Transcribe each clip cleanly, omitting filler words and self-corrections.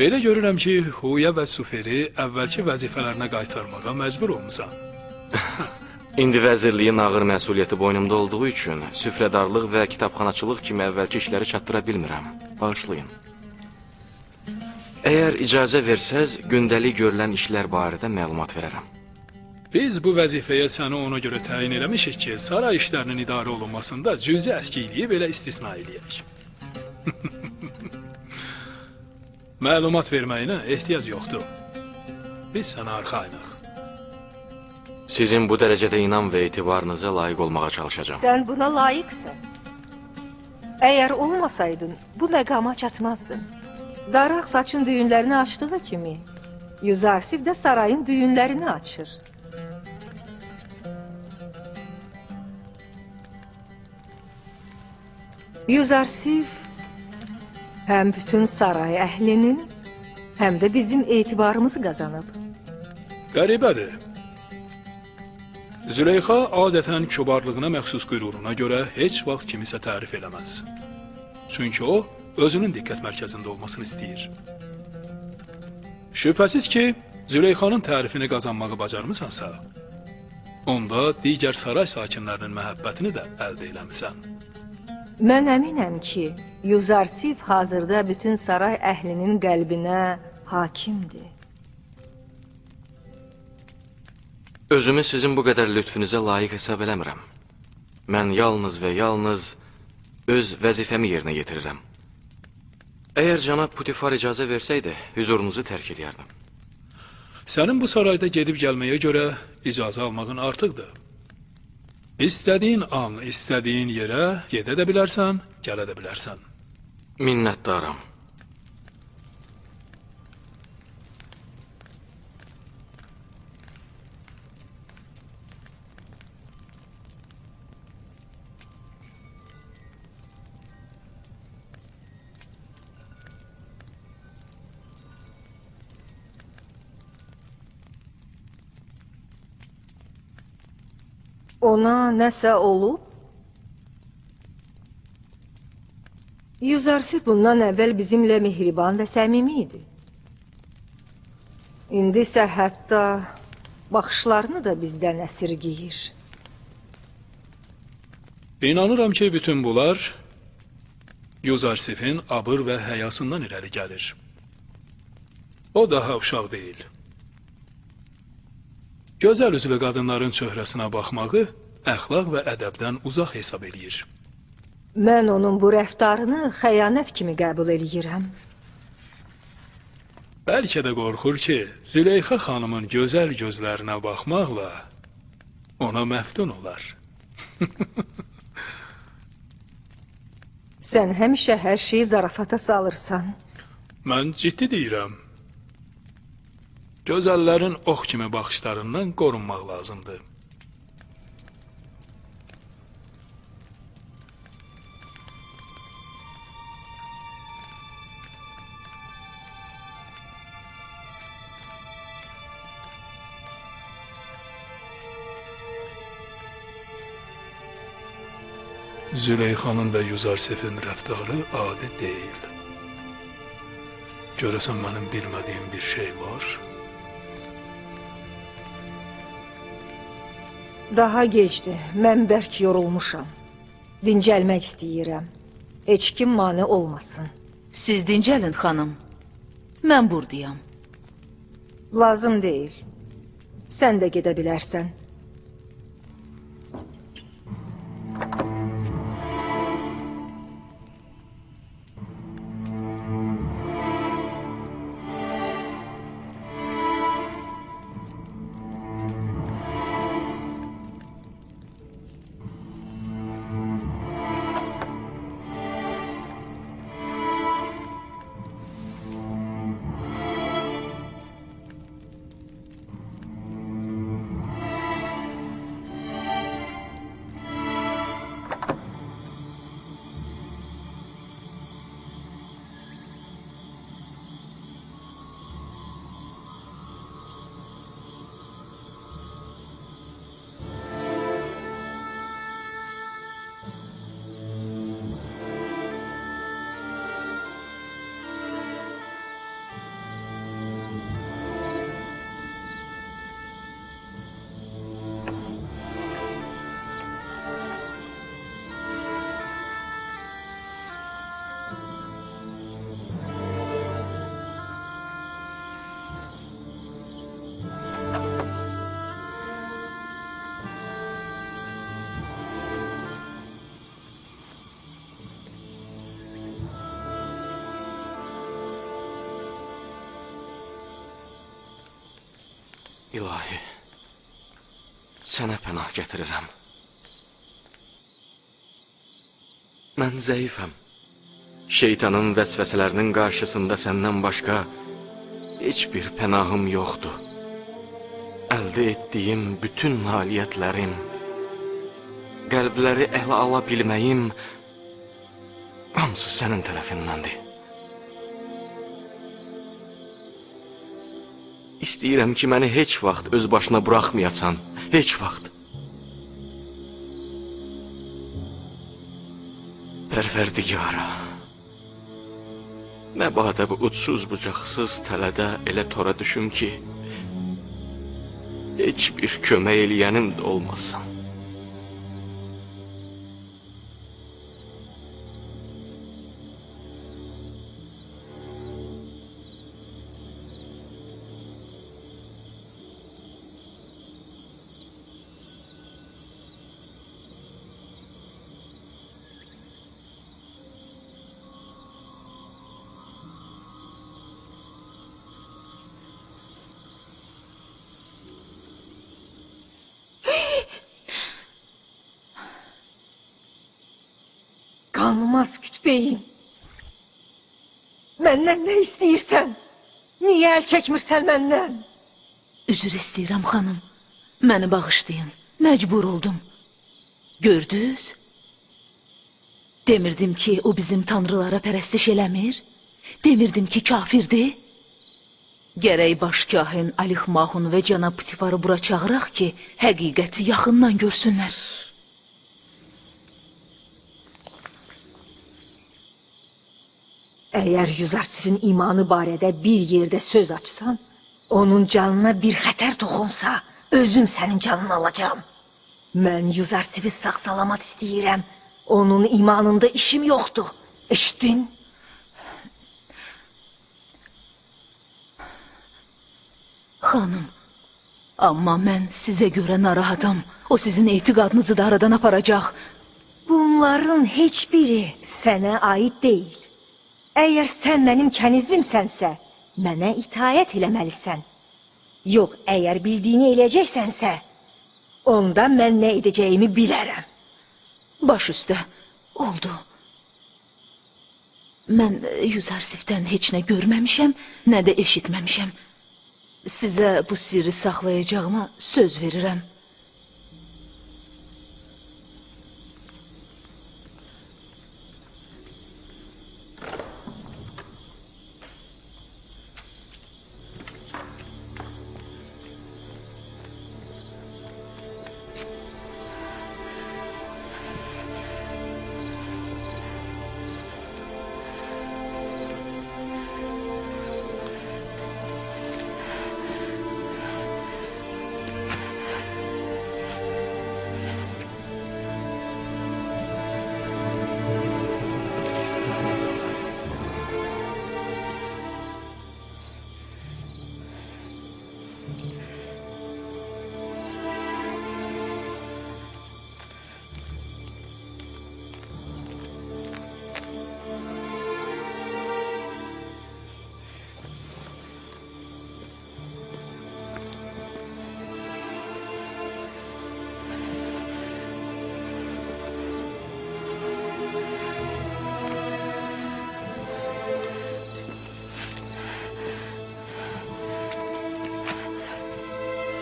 Belə görürəm ki, Huya və Suferi əvvəlki vəzifələrinə qaytarmağa məcbur olmusan. İndi vəzirliyin ağır məsuliyyəti boynumda olduğu üçün süfrədarlıq və kitabxanaçılıq kimi əvvəlki işləri çatdıra bilmirəm. Bağışlayın. Əgər icazə versəz, gündəlik görülən işlər barədə məlumat verərəm. Biz bu vəzifəyə səni ona görə təyin eləmişik ki, saray işlərinin idarə olunmasında cüzi əskiliyi belə istisna eləyək. Məlumat verməyinə ehtiyac yoxdur. Biz sənə arxayınıq. Sizin bu dərəcədə inam və etibarınıza layiq olmağa çalışacağım. Sən buna layiqsən. Əgər olmasaydın, bu məqama çatmazdın. Daraq saçın düyünlərini açdığı kimi, Yüzarsif də sarayın düyünlərini açır. Yüzarsif həm bütün saray əhlinin, həm də bizim etibarımızı qazanıb. Qəribədir. Züleyxa adətən kübarlığına məxsus qüruruna görə heç vaxt kimisə tərif eləməz. Çünki o, özünün diqqət mərkəzində olmasını istəyir. Şübhəsiz ki, Züleyxanın tərifini qazanmağı bacarmısansa, onda digər saray sakinlərinin məhəbbətini də əldə eləmisən. Mən əminəm ki, Yüzarsif hazırda bütün saray əhlinin qəlbinə hakimdir. Özümü sizin bu qədər lütfünüzə layiq hesab eləmirəm. Mən yalnız və yalnız öz vəzifəmi yerinə yetirirəm. Əgər cənab Putifar icazə versəydi, hüzurunuzu tərk edərdim. Sənin bu sarayda gedib gəlməyə görə icazə almağın artıqdır. İstədiyin an, istədiyin yerə gedə də bilərsən, gələ də bilərsən. Minnətdaram. Ona nəsə olub? Yüzarsif bundan əvvəl bizimlə mehriban və səmimi idi. İndi isə hətta baxışlarını da bizdən əsirgiyir. İnanıram ki, bütün bunlar Yüzarsifin abır və həyasından irəli gəlir. O daha uşaq deyil. Gözəl üzlü qadınların çöhrəsinə baxmağı əxlaq və ədəbdən uzaq hesab eləyir. Mən onun bu rəftarını xəyanət kimi qəbul eləyirəm. Bəlkə də qorxur ki, Züleyxa xanımın gözəl gözlərinə baxmaqla ona məftun olar. Sən həmişə hər şeyi zarafata salırsan. Mən ciddi deyirəm. Gözəllərin ox kimi baxışlarından qorunmaq lazımdır. Züleyxanın və Yüzarsifin rəftarı adi deyil. Görəsən mənim bilmədiyim bir şey var. Daha gecdir, mən bərk yorulmuşam. Dincəlmək istəyirəm. Heç kim mane olmasın. Siz dincəlin, xanım. Mən buradayam. Lazım deyil. Sən də gedə bilərsən. İlahi, sənə pənah gətirirəm. Mən zəifəm. Şeytanın vəsvəsələrinin qarşısında səndən başqa heç bir pənahım yoxdur. Əldə etdiyim bütün nailiyyətlərim, qəlbləri ələ ala bilməyim, hamısı sənin tərəfindəndir. İstəyirəm ki, məni heç vaxt öz başına buraxmayasan, heç vaxt. Pərverdigara, məbadə bu uçsuz bucaqsız tələdə elə tora düşüm ki, heç bir kömək eləyənim də olmasın. Qanmaz kütbeyim. Məndən nə istəyirsən? Niyə əl çəkmirsən məndən? Üzr istəyirəm, xanım. Məni bağışlayın. Məcbur oldum. Gördünüz? Demirdim ki, o bizim tanrılara pərəstiş eləmir. Demirdim ki, kafirdir. Gərək başkahin Alix Mahun və cənab Putifarı bura çağıraq ki, həqiqəti yaxından görsünlər. Əgər Yuzarsifin imanı barədə bir yerdə söz açsan, onun canına bir xətər toxunsa, özüm sənin canını alacağım. Mən Yuzarsifi sağ-salamat istəyirəm. Onun imanında işim yoxdur. Eşitdin? Xanım, amma mən sizə görə narahatam. O sizin etiqadınızı da aradan aparacaq. Bunların heç biri sənə aid deyil. Əgər sən mənim kənizimsənsə, mənə itaət eləməlisən. Yox, əgər bildiyini eləyəcəksənsə, onda mən nə edəcəyimi bilərəm. Baş üstə, oldu. Mən Yuzarsifdən heç nə görməmişəm, nə də eşitməmişəm. Sizə bu sirri saxlayacağıma söz verirəm.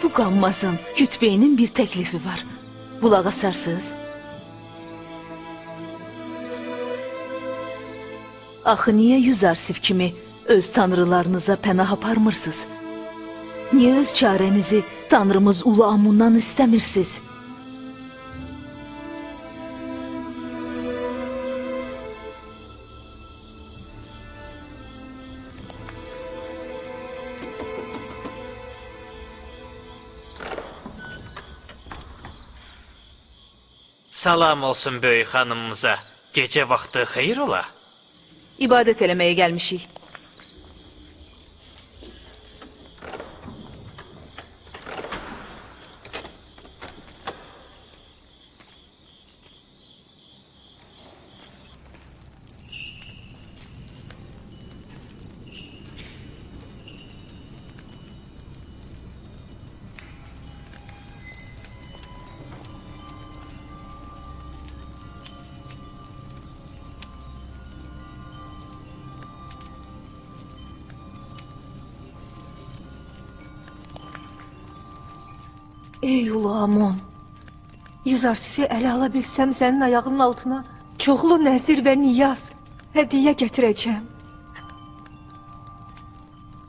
Bu qanmazın, kütbeyinin bir təklifi var. Qulaq asarsınız. Axı niyə Yuzarsif kimi öz tanrılarınıza pənah aparmırsınız? Niyə öz çarənizi tanrımız Ulu Amundan istəmirsiniz? Salam olsun böyük xanımımıza. Gecə vaxtı xeyir ola. İbadət eləməyə gəlmişik. Ey ulu Amon, Yüzarsifi ələ ala bilsəm sənin ayağının altına çoxlu nəzir və niyaz hədiyyə gətirəcəm.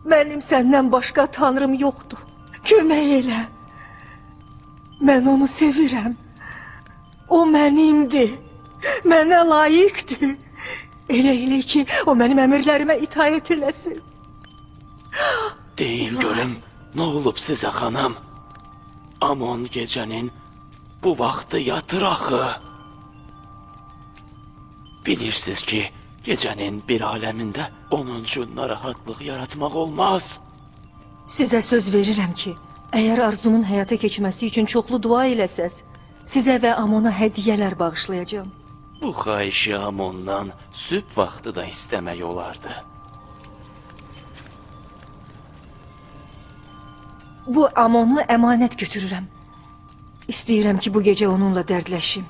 Mənim səndən başqa tanrım yoxdur. Kömək elə. Mən onu sevirəm. O mənimdir. Mənə layiqdir. Elə ki, o mənim əmrlərimə itaət eləsin. Deyin görüm, nə olub sizə xanım? Amon gecənin bu vaxtı yatır axı. Bilirsiniz ki, gecənin bir aləmində onun üçün narahatlıq yaratmaq olmaz. Sizə söz verirəm ki, əgər arzumun həyata keçməsi üçün çoxlu dua eləsəz, sizə və Amona hədiyyələr bağışlayacağım. Bu xahişi Amondan sübh vaxtı da istəmək olardı. Bu Amonu əmanət götürürəm. İstəyirəm ki, bu gecə onunla dərdləşim.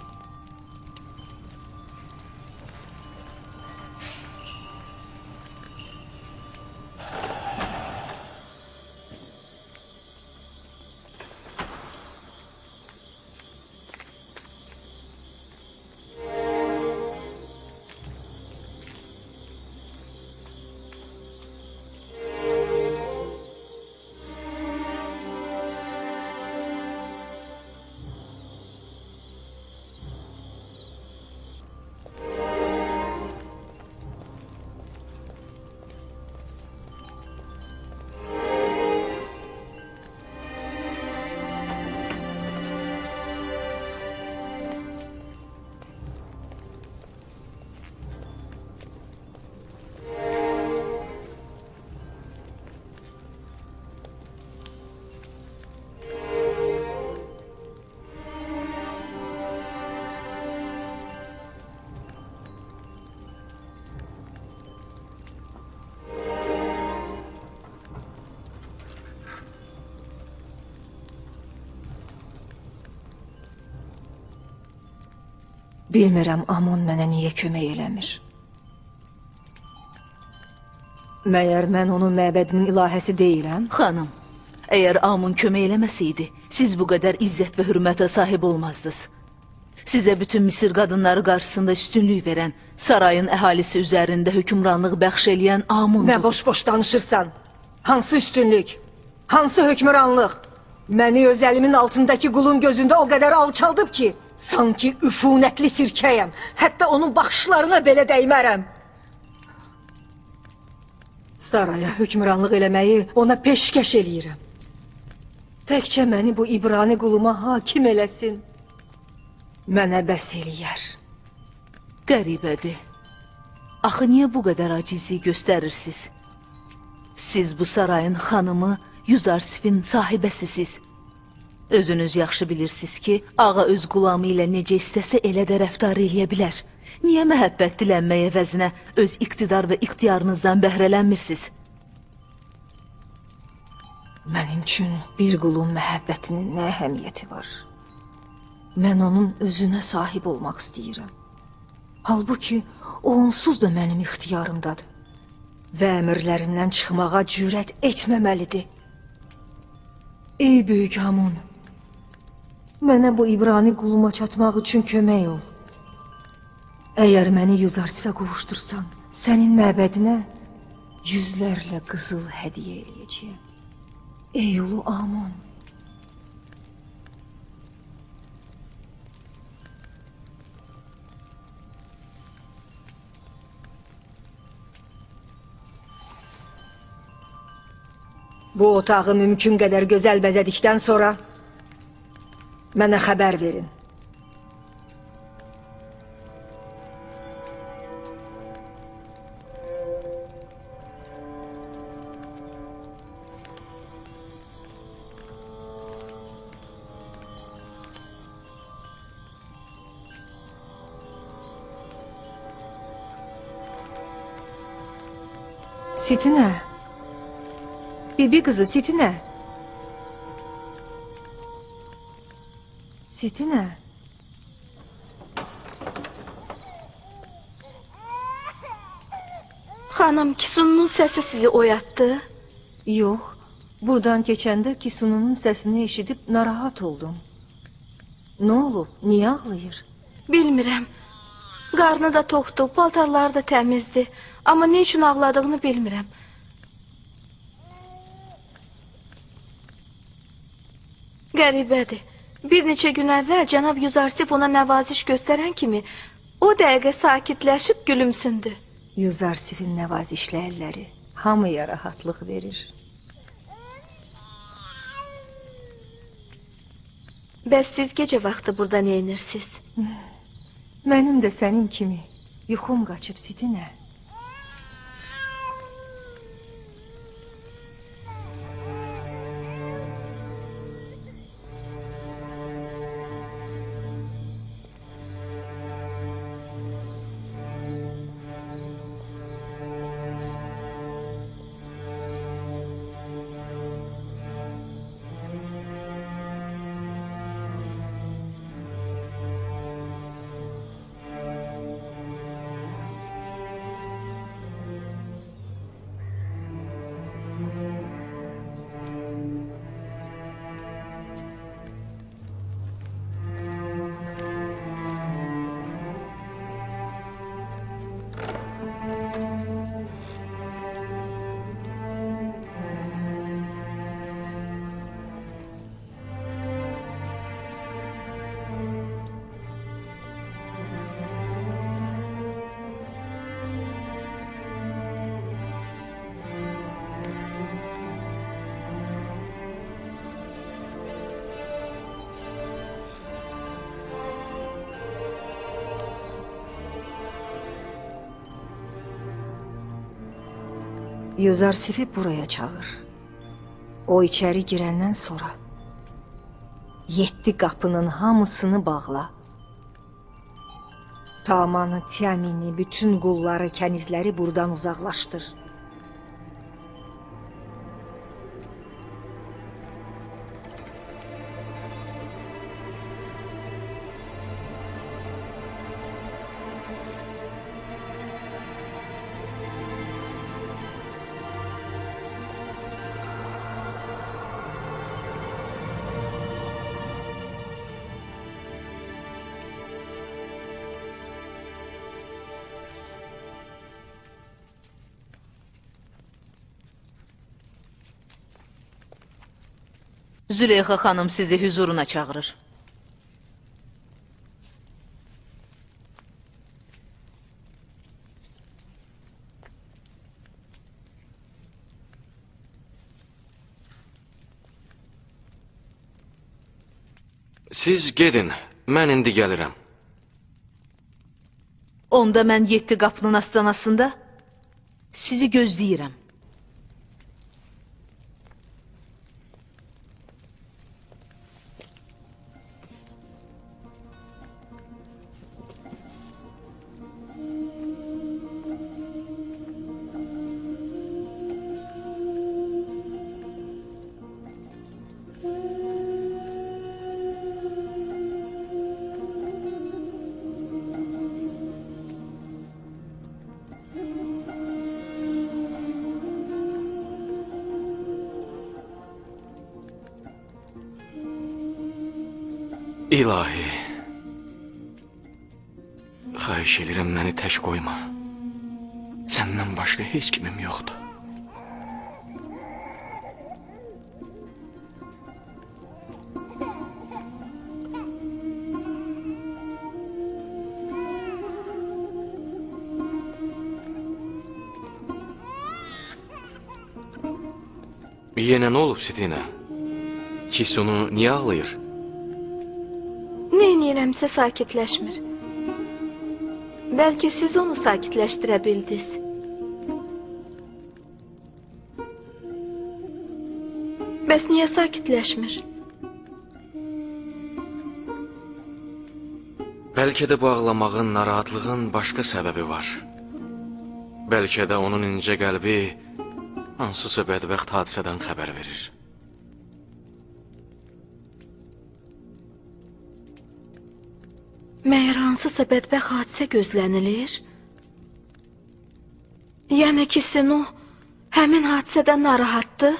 Bilmirəm Amon mənə niyə kömək eləmir. Məyər mən onun məbədinin ilahəsi deyiləm? Xanım, əgər Amon kömək eləməsəydi, siz bu qədər izzət və hürmətə sahib olmazdınız. Sizə bütün Misir qadınları qarşısında üstünlük verən, sarayın əhalisi üzərində hökmranlıq bəxş eləyən Amondur. Nə boş-boş danışırsan? Hansı üstünlük? Hansı hökmranlıq? Məni öz əlimin altındakı qulun gözündə o qədər alçaldıb ki, sanki üfunətli sirkəyəm. Hətta onun baxışlarına belə dəymərəm. Saraya hökmranlıq eləməyi ona peşkəş eləyirəm. Təkcə məni bu İbrani quluma hakim eləsin. Mənə bəs eləyər. Qəribədir. Axı niyə bu qədər acizlik göstərirsiniz? Siz bu sarayın xanımı, Yüzarsifin sahibəsisiz. Özünüz yaxşı bilirsiniz ki, ağa öz qulamı ilə necə istəsə elə də rəftar eləyə bilər. Niyə məhəbbət dilənmək əvəzinə öz iqtidar və ixtiyarınızdan bəhrələnmirsiniz? Mənim üçün bir qulun məhəbbətinin nə əhəmiyyəti var? Mən onun özünə sahib olmaq istəyirəm. Halbuki o onsuz da mənim ixtiyarımdadır. Və əmrlərimdən çıxmağa cürət etməməlidir. Ey böyük Amon, mənə bu İbrani quluma çatmaq üçün kömək ol. Əgər məni Yüzarsifə qovuşdursan, sənin məbədinə yüzlərlə qızıl hədiyyə eləyəcəyəm. Ey ulu Amon. Bu otağı mümkün qədər gözəl bəzədikdən sonra mənə xəbər verin. Sitinə. Bibi qızı Sitinə. Sitinə. Xanım, Kisunun səsi sizi oyatdı. Yox, Buradan keçəndə Kisununun səsini eşidib narahat oldum. Nə olub? Niyə ağlayır? Bilmirəm. Qarnı da toxdu, paltarları da təmizdi. Amma ne üçün ağladığını bilmirəm. Qəribədir. Bir neçə gün əvvəl cənab Yuzarsif ona nəvaziş göstərən kimi o dəqiqə sakitləşib gülümsündü. Yuzarsifin nəvazişli əlləri hamıya rahatlıq verir. Bəs siz gecə vaxtı burada neyinirsiniz? Mənim də sənin kimi yuxum qaçıb Sidinə. Yuzarsif'i buraya çağır. O içeri girəndən sonra 7 qapının hamısını bağla. Tamanı, Tiamini, bütün qulları, kənizləri buradan uzaqlaşdır. Züleyxa xanım sizi huzuruna çağırır. Siz gedin, mən indi gəlirəm. Onda mən 7 qapının astanasında sizi gözləyirəm. İlahi, xahiş edirəm məni tək qoyma. Səndən başqa heç kimim yoxdur. Yenə nə olub Sidinə? Kisunu niyə ağlayır? Neynirəmsə sakitləşmir. Bəlkə siz onu sakitləşdirə bildiniz. Bəs niyə sakitləşmir? Bəlkə də bu ağlamağın, narahatlığın başqa səbəbi var. Bəlkə də onun incə qəlbi hansısa bədbəxt hadisədən xəbər verir. Məyər hansısa bədbəxt hadisə gözlənilir? Yəni Kisinu həmin hadisədən narahatdır?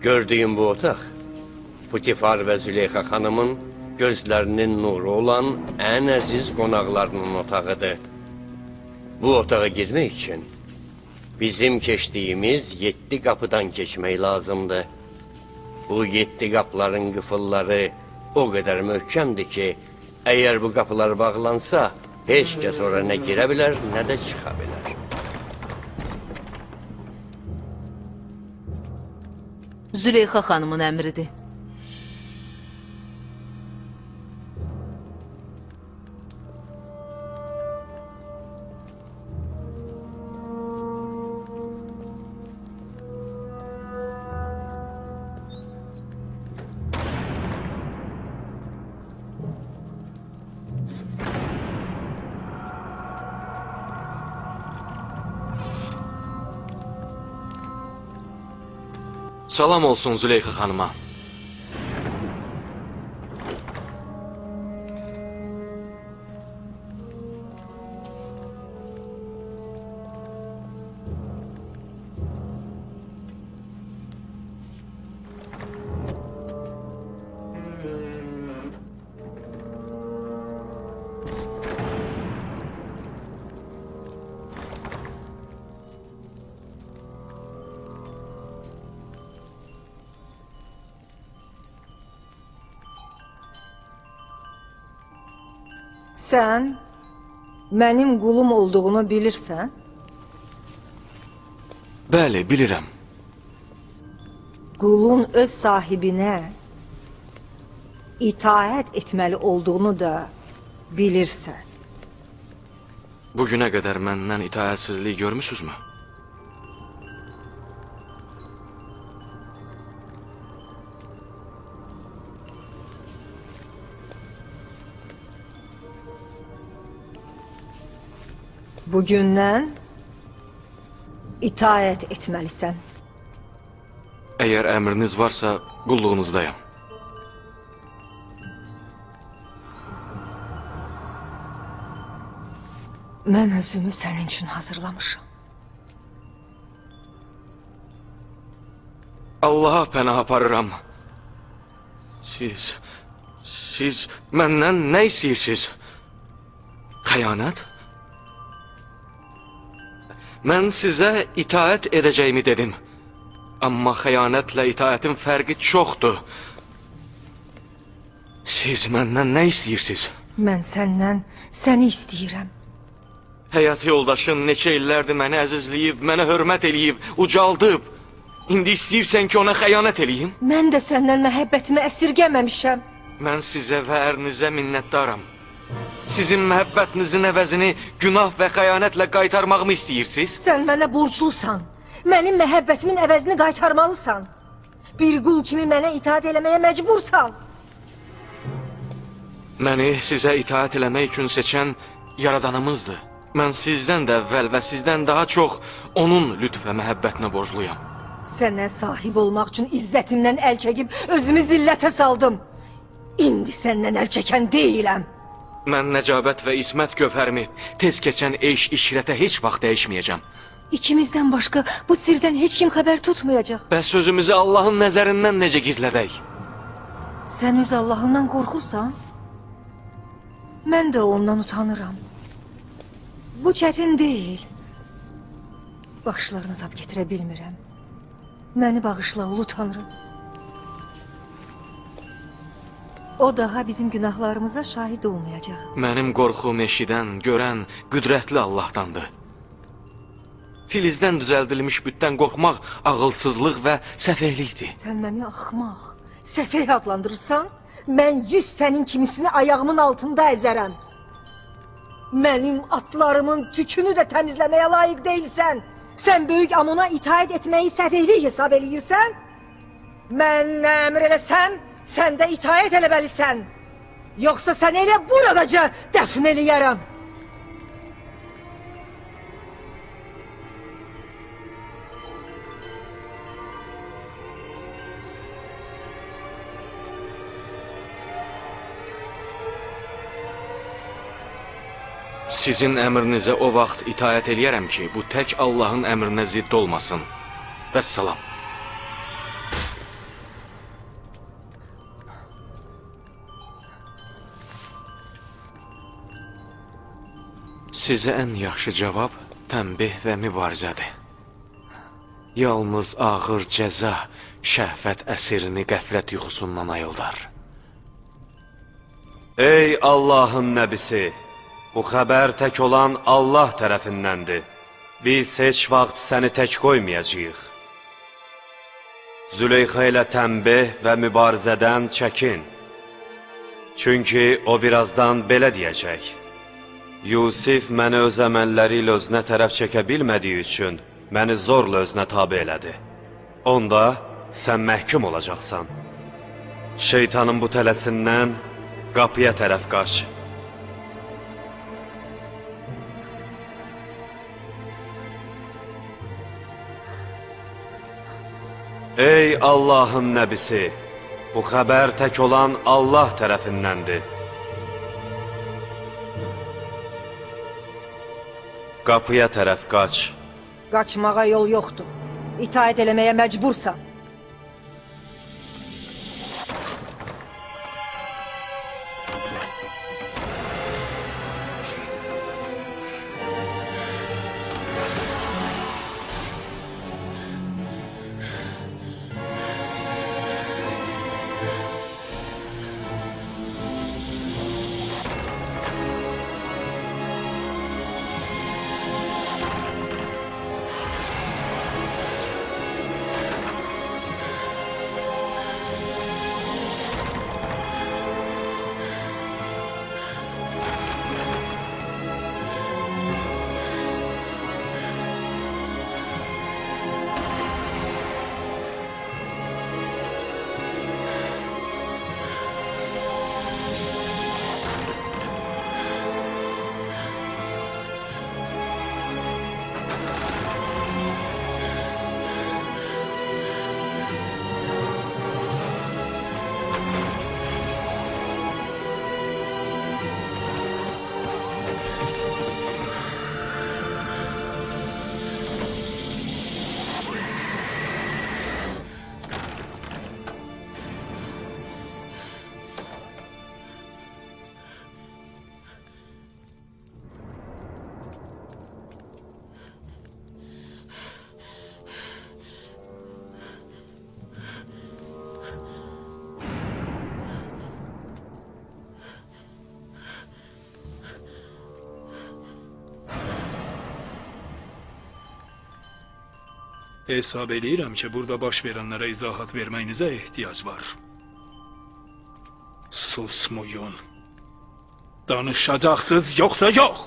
Gördüyüm bu otaq Putifar və Züleyxa xanımın gözlərinin nuru olan ən əziz qonaqlarının otağıdır. Bu otağa girmək üçün bizim keçdiyimiz 7 qapıdan keçmək lazımdır. Bu 7 qapıların qıfılları o qədər möhkəmdir ki, əgər bu qapılar bağlansa, heç kəs ora nə girə bilər, nə də çıxa bilər. Züleyxa xanımın əmridir. Salam olsun Züleyxa xanıma. Sən mənim qulum olduğunu bilirsən? Bəli, bilirəm. Qulun öz sahibinə itaət etməli olduğunu da bilirsən. Bugünə qədər məndən itaətsizlik görmüsünüzmü? Bugündən itaət etməlisən. Əgər əmriniz varsa, qulluğunuzdayam. Mən özümü sənin üçün hazırlamışam. Allaha pənah aparıram. Siz məndən nə istəyirsiniz? Xəyanət? Mən sizə itaət edəcəyimi dedim. Amma xəyanətlə itaətin fərqi çoxdur. Siz məndən nə istəyirsiniz? Mən səndən səni istəyirəm. Həyat yoldaşın neçə illərdir məni əzizləyib, mənə hörmət eləyib, ucaldıb. İndi istəyirsən ki, ona xəyanət eləyim? Mən də səndən məhəbbətimi əsirgəməmişəm. Mən sizə və ərinizə minnətdaram. Sizin məhəbbətinizin əvəzini günah və xəyanətlə qaytarmağımı istəyirsiniz? Sən mənə borclusan. Mənim məhəbbətimin əvəzini qaytarmalısan. Bir qul kimi mənə itaat eləməyə məcbursan. Məni sizə itaat eləmək üçün seçən yaradanımızdır. Mən sizdən də əvvəl və sizdən daha çox onun lütf və məhəbbətinə borcluyam. Sənə sahib olmaq üçün izzətimdən əl çəkib özümü zillətə saldım. İndi səndən əl çəkən deyiləm. Mən nəcabət və ismət gövhərimi tez keçən eş-işrətə heç vaxt dəyişməyəcəm. İkimizdən başqa bu sirdən heç kim xəbər tutmayacaq. Bəs sözümüzü Allahın nəzərindən necə gizlədək? Sən öz Allahından qorxursan? Mən də ondan utanıram. Bu çətin deyil. Başlarını tab getirə bilmirəm. Məni bağışla, ulu Tanrım. O daha bizim günahlarımıza şahid olmayacaq. Mənim qorxum eşidən, görən, qüdrətli Allahdandır. Filizdən düzəldilmiş bütdən qorxmaq ağılsızlıq və səfehlikdir. Sən məni axmaq, səfeh adlandırırsan, mən 100 sənin kimisini ayağımın altında əzərəm. Mənim atlarımın tükünü də təmizləməyə layiq deyilsən. Sən böyük Amona itaət etməyi səfehlik hesab eləyirsən. Mən nə əmr eləsəm, sən də itaət eləməlisən. Yoxsa sən elə buradaca dəfn eləyərəm. Sizin əmrinizə o vaxt itaət eləyərəm ki, bu tək Allahın əmrinə zidd olmasın. Vəssalam. Sizə ən yaxşı cavab tənbih və mübarizədir. Yalnız ağır cəza şəhvətəsirini qəflət yuxusundan ayıldar. Ey Allahın nəbisi, bu xəbər tək olan Allah tərəfindəndir. Biz heç vaxt səni tək qoymayacağıq. Züleyxa ilə tənbih və mübarizədən çəkin. Çünki o birazdan belə deyəcək. Yusif məni öz əməlləri ilə özünə tərəf çəkə bilmədiyi üçün məni zorla özünə tabi elədi. Onda sən məhkum olacaqsan. Şeytanın bu tələsindən qapıya tərəf qaç. Ey Allahın nəbisi, bu xəbər tək olan Allah tərəfindəndir. Qapıya tərəf qaç. Qaçmağa yol yoxdur. İtaət eləməyə məcbursan. Hesab eləyirəm ki, burada baş verənlərə izahat verməyinizə ehtiyac var. Susmayın. Danışacaqsınız, yoxsa yox.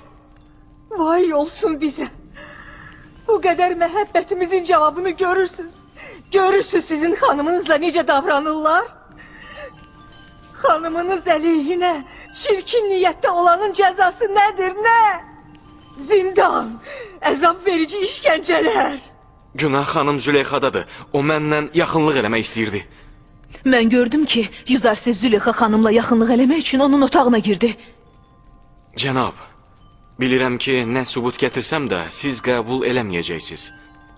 Vay olsun bizə. Bu qədər məhəbbətimizin cavabını görürsünüz. Görürsünüz sizin xanımınızla necə davranırlar. Xanımınız əleyhinə çirkin niyyətdə olanın cəzası nədir, nə? Zindan, əzab verici işgəncələr. Günah xanım Züleyxadadır. O məndən yaxınlıq eləmək istəyirdi. Mən gördüm ki, Yüzarsif Züleyxa xanımla yaxınlıq eləmək üçün onun otağına girdi. Cənab, bilirəm ki, nə sübut gətirsəm də siz qəbul eləməyəcəksiniz.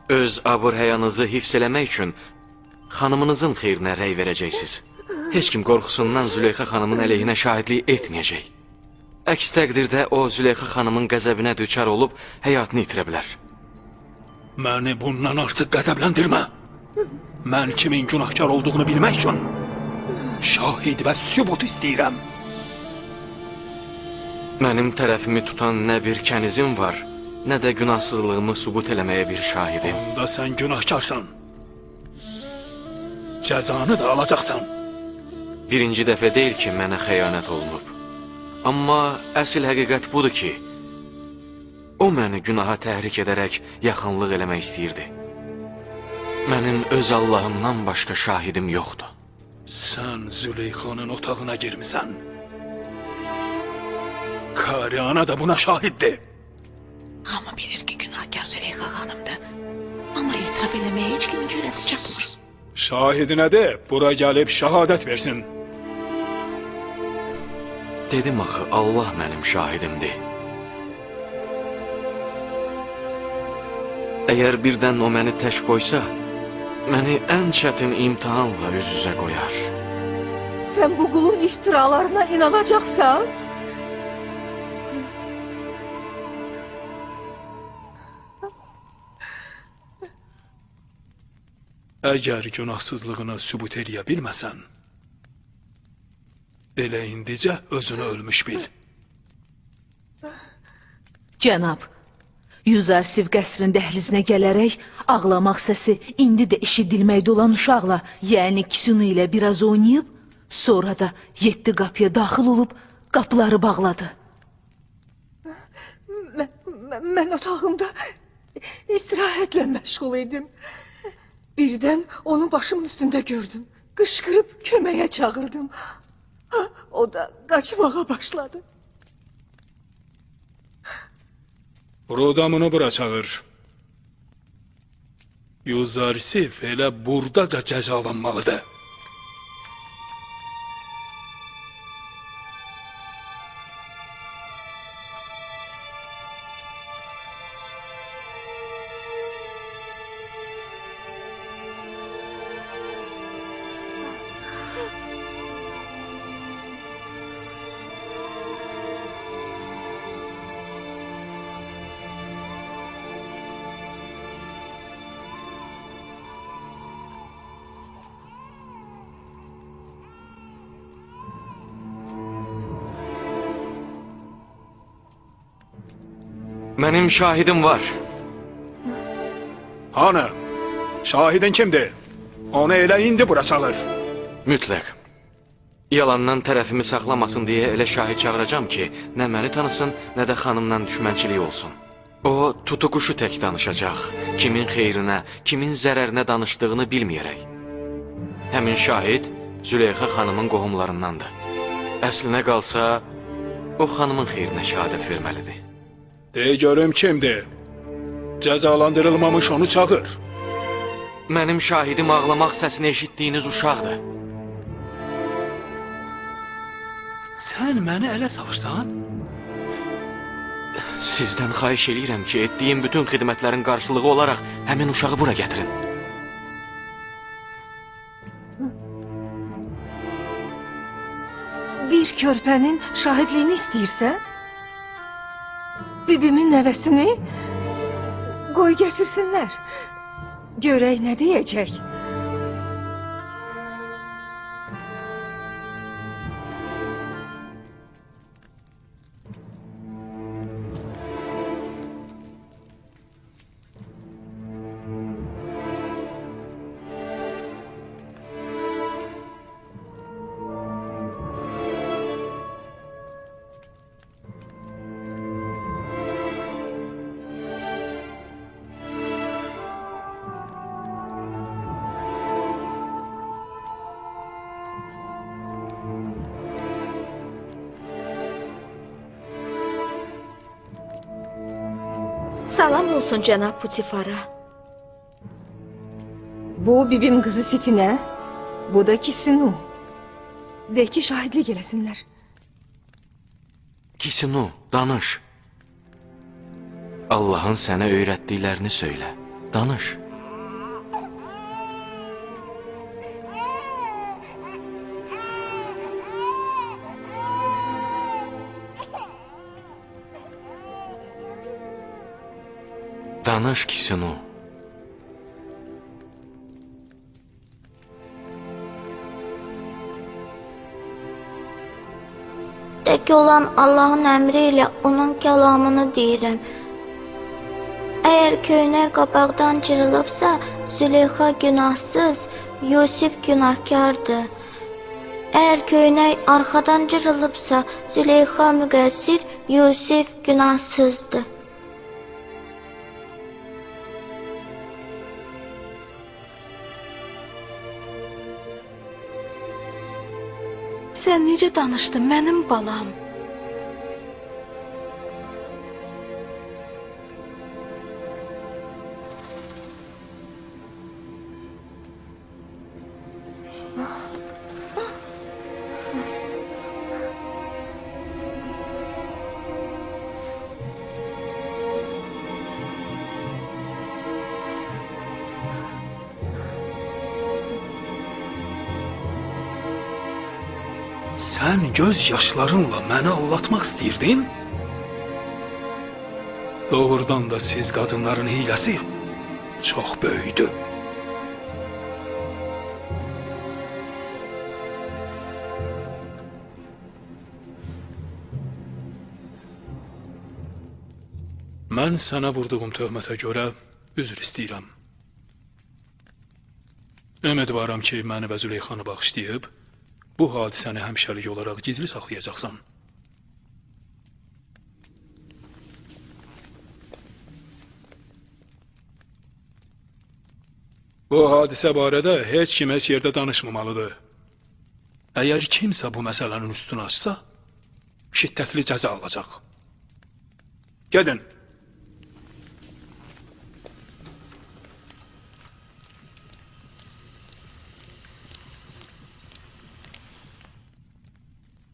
Öz abır-həyanızı hifz eləmək üçün xanımınızın xeyrinə rəy verəcəksiniz. Heç kim qorxusundan Züleyxa xanımın əleyhinə şahidlik etməyəcək. Əks təqdirdə o Züleyxa xanımın qəzəbinə düçar olub həyatını itirə bilər. Məni bundan artıq qəzəbləndirmə. Mən kimin günahkar olduğunu bilmək üçün şahid və sübut istəyirəm. Mənim tərəfimi tutan nə bir kənizim var, nə də günahsızlığımı sübut eləməyə bir şahidim. Onda sən günahkarsan. Cəzanı da alacaqsan. Birinci dəfə deyil ki, mənə xəyanət olunub. Amma əsl həqiqət budur ki, o məni günaha təhrik edərək yaxınlıq eləmək istəyirdi. Mənim öz Allahımdan başqa şahidim yoxdur. Sən Züleyxanın otağına girmisən. Kariana da buna şahiddir. Hamı bilir ki, günahkar Züleyxa xanımdır. Amma itiraf eləməyə heç kimin cürəti çatmır. Şahidinə de, bura gəlib şəhadət versin. Dedim axı, Allah mənim şahidimdir. Əgər birdən o məni tək qoysa, məni ən çətin imtihanla üz-üzə qoyar. Sən bu qulun iftiralarına inanacaqsan? Əgər günahsızlığını sübut eləyə bilməsən, elə indicə özünü ölmüş bil. Cənab, Yüzarsiv qəsrin dəhlizinə gələrək ağlamaq səsi indi də eşidilməkdə olan uşaqla, yəni Kisunu ilə biraz oynayıb, sonra da 7 qapıya daxil olub qapıları bağladı. Mən otağımda istirahətlə məşğul idim. Birdən onu başımın üstündə gördüm. Qışqırıb köməyə çağırdım. O da qaçmağa başladı. Rodamını bura çağır. Yüzarsiv elə buradaca cəzalanmalıdır. Mənim şahidim var. Hanı? Şahidin kimdir? Onu elə indi bura çağır. Mütləq. Yalandan tərəfimi saxlamasın deyə elə şahid çağıracam ki, nə məni tanısın, nə də xanımla düşmənçilik olsun. O, tutuquşu tək danışacaq. Kimin xeyrinə, kimin zərərinə danışdığını bilməyərək. Həmin şahid Züleyxa xanımın qohumlarındandır. Əslinə qalsa, o xanımın xeyrinə şəhadət verməlidir. De görüm kimdir? Cəzalandırılmamış onu çağır. Mənim şahidim ağlamaq səsini eşitdiyiniz uşaqdır. Sən məni ələ salırsan? Sizdən xahiş eləyirəm ki, etdiyim bütün xidmətlərin qarşılığı olaraq həmin uşağı bura gətirin. Bir körpənin şahidliyini istəyirsən? Bibimin nəvəsini qoy gətirsinlər. Görək nə deyəcək. Salam olsun cənab Putifara. Bu bibim qızı Sitinə, bu da Kisinu. De ki şahidlik eləsinlər. Kisinu, danış. Allahın sənə öyrətdiklərini söylə. Danış. Danış Kisinu. Tək olan Allahın əmri ilə onun kəlamını deyirəm. Əgər köynək qabaqdan cırılıbsa, Züleyxa günahsız, Yusif günahkardır. Əgər köynək arxadan cırılıbsa, Züleyxa müqəssir, Yusif günahsızdır. Sən necə danışdın mənim balam? Sən göz yaşlarınla məni allatmaq istəyirdin? Doğrudan da siz qadınların hiləsi çox böyükdür. Mən sənə vurduğum töhmətə görə üzr istəyirəm. Ümidvaram ki, məni və Züleyxanı bağışlayıb, bu hadisəni həmişəlik olaraq gizli saxlayacaqsan. Bu hadisə barədə heç kim heç yerdə danışmamalıdır. Əgər kimsə bu məsələnin üstünü açsa, şiddətli cəza alacaq. Gedin.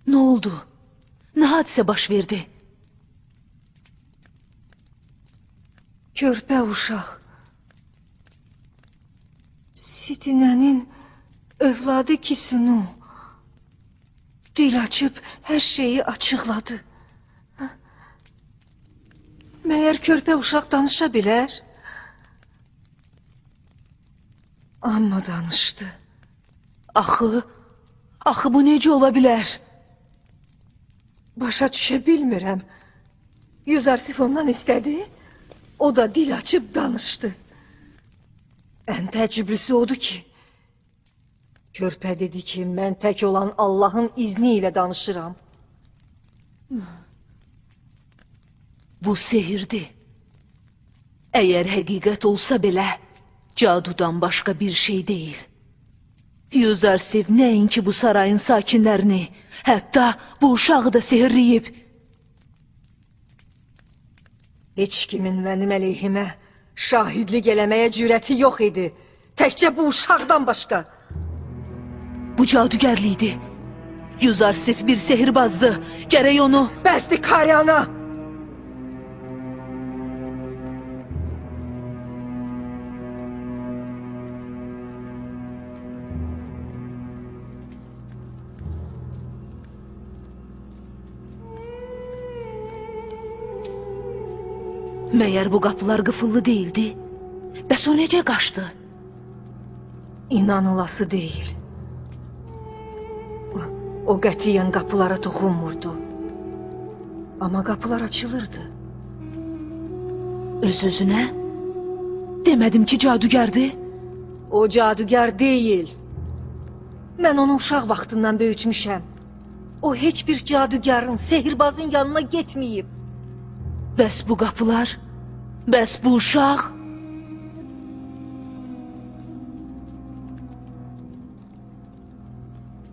Nə oldu? Nə hadisə baş verdi? Körpə uşaq. Sitinənin övladı Kisunu dil açıb hər şeyi açıqladı. Məyər körpə uşaq danışa bilər? Amma danışdı. Axı bu necə ola bilər? Başa düşə bilmirəm. Yüzarsif ondan istədi, o da dil açıb danışdı. Ən təəccüblüsü odur ki, körpə dedi ki, mən tək olan Allahın izni ilə danışıram. Bu sehirdir. Əgər həqiqət olsa belə, cadudan başqa bir şey deyil. Yüzarsif nəinki bu sarayın sakinlərini, hətta bu uşağı da sehirləyib. Heç kimin mənim əleyhimə şahidlik eləməyə cürəti yox idi. Təkcə bu uşaqdan başqa. Bu cadugərlikdir. Yüzarsif bir sehirbazdır. Gərək onu... Bəsdir Karyana! Məyər bu qapılar qıfıllı deyildi? Bəs o necə qaçdı? İnanılası deyil. O qətiyyən qapılara toxunmurdu. Amma qapılar açılırdı. Öz-özünə? Demədim ki, cadugərdir. O cadugər deyil. Mən onu uşaq vaxtından böyütmüşəm. O heç bir cadugərin, sehirbazın yanına getməyib. Bəs bu qapılar? Bəs bu uşaq?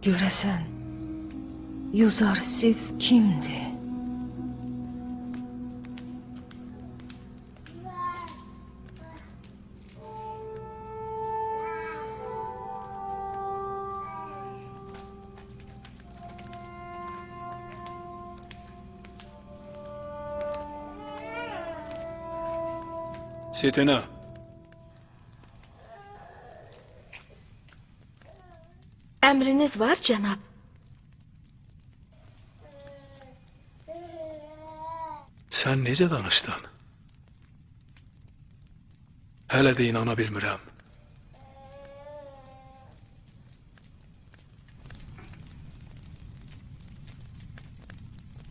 Görəsən, Yüzarsif kimdir? Sitinə. Əmriniz var, cənab. Sən necə danışdın? Hələ də inana bilmirəm.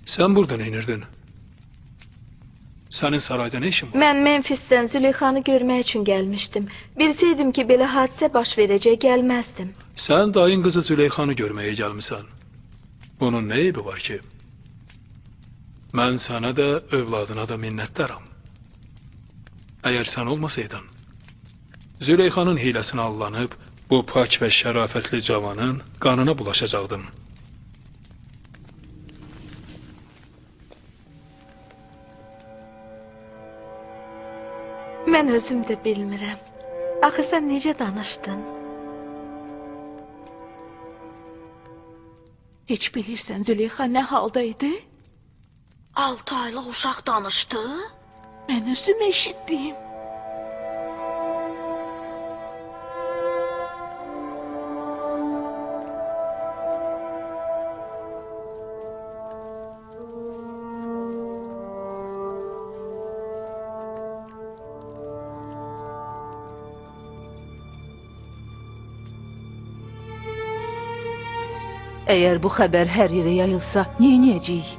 Sən burada neynirdin? Sənin sarayda nə işin var? Mən Memphisdən Züleyxanı görmək üçün gəlmişdim. Bilsəydim ki, belə hadisə baş verəcək, gəlməzdim. Sən dayın qızı Züleyxanı görməyə gəlmisən. Bunun nə eybi var ki? Mən sənə də, övladına da minnətdaram. Əgər sən olmasaydın, Züleyxanın hiləsinə allanıb, bu pak və şərafətli cavanın qanına bulaşacaqdım. Mən özüm də bilmirəm. Axı sən necə danışdın? Heç bilirsən Züleyxa nə halda idi? 6 aylıq uşaq danışdı. Mən özüm eşitdim. Əgər bu xəbər hər yerə yayılsa, neyniyəcəyik?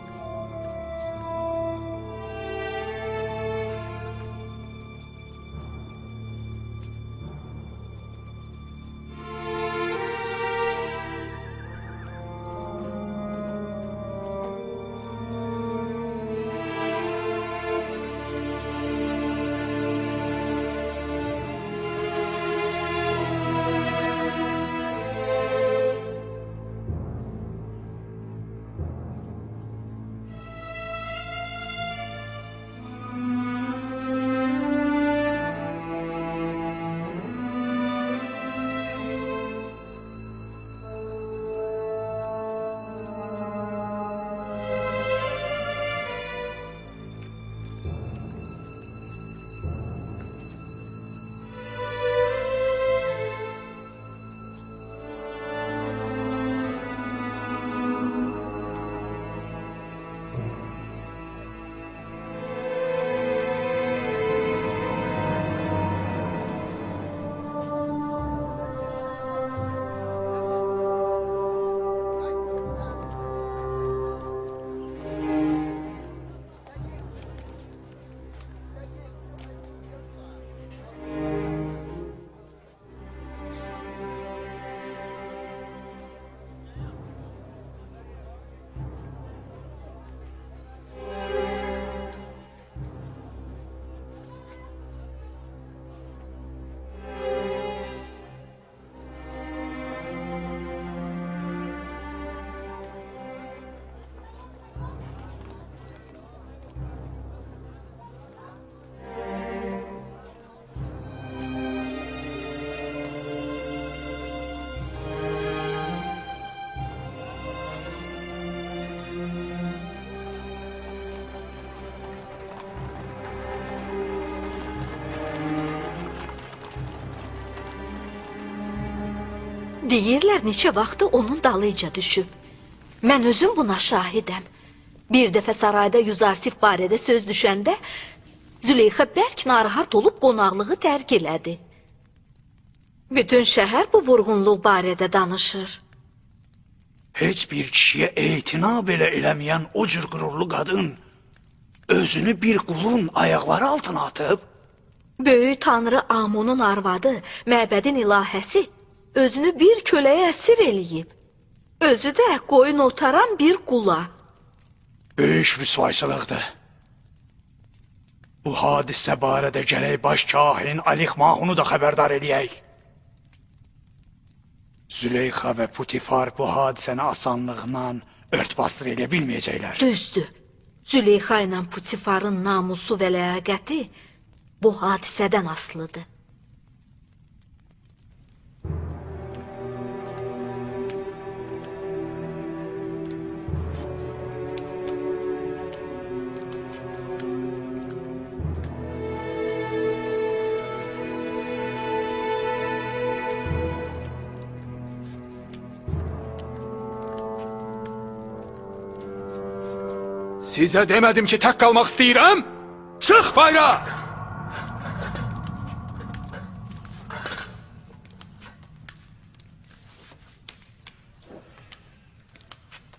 Deyirlər neçə vaxtı onun dalıyca düşüb. Mən özüm buna şahidəm. Bir dəfə sarayda Yüzarsif barədə söz düşəndə Züleyxa bərk narahat olub qonaqlığı tərk elədi. Bütün şəhər bu vurğunluq barədə danışır. Heç bir kişiyə etina belə eləməyən o cür qürurlu qadın özünü bir qulun ayaqları altına atıb. Böyük tanrı Amonun arvadı, məbədin ilahəsi özünü bir köləyə əsir eləyib. Özü də qoyun otaran bir qula. Böyük rüsvaysılıqdır. Bu hadisə barədə gərək baş kahin Alix Mahunu da xəbərdar eləyək. Züleyxa və Putifar bu hadisəni asanlıqla örtbasdır eləyə bilməyəcəklər. Düzdür. Züleyxa ilə Putifarın namusu və ləyaqəti bu hadisədən asılıdır. Sizə demədim ki, tək qalmaq istəyirəm? Çıx bayra!